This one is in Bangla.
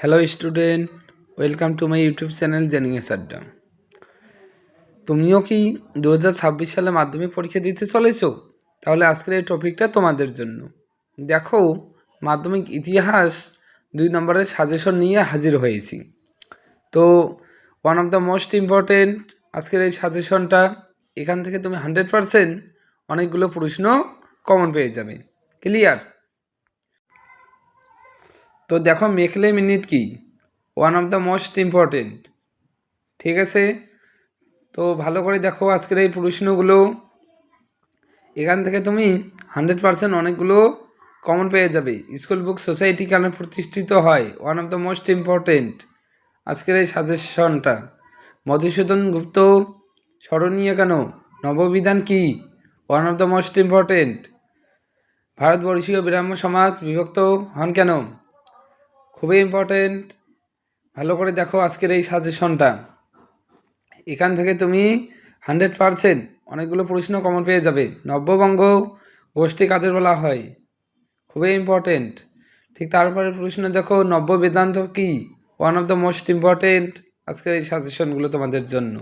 Hello student, welcome to my YouTube channel জেনিংয়েস আড্ডা। তুমিও কি 2026 সালে মাধ্যমিক পরীক্ষা দিতে চলেছো? তাহলে আজকের এই টপিকটা তোমাদের জন্য। দেখো, মাধ্যমিক ইতিহাস 2 নম্বরের সাজেশন নিয়ে হাজির হয়েছি। তো one of the most important আজকের এই সাজেশনটা, এখান থেকে তুমি 100% অনেকগুলো প্রশ্ন কমন পেয়ে যাবে। ক্লিয়ার? তো দেখো, মেকলে মিনিট কি one of the most important, ঠিক আছে? তো ভালো করে দেখো আজকের এই প্রশ্নগুলো, এখান থেকে তুমি 100% অনেকগুলো কমন পেয়ে যাবে। স্কুল বুক সোসাইটি কেন প্রতিষ্ঠিত হয়, one of the most important আজকের এই সাজেশনটা। মধুসূদন গুপ্ত স্মরণীয় কেন, নববিধান কি, one of the most important. ভারতবর্ষীয় ব্রাহ্ম সমাজ বিভক্ত হন কেন, খুবই ইম্পর্টেন্ট। ভালো করে দেখো আজকের এই সাজেশনটা, এখান থেকে তুমি 100% অনেকগুলো প্রশ্ন কমন পেয়ে যাবে। নব্যবঙ্গ গোষ্ঠী কাদের বলা হয়, খুবই ইম্পর্টেন্ট। ঠিক তারপরে প্রশ্ন দেখো, নব্য বেদান্ত কি, one of the most important আজকের এই সাজেশনগুলো তোমাদের জন্য।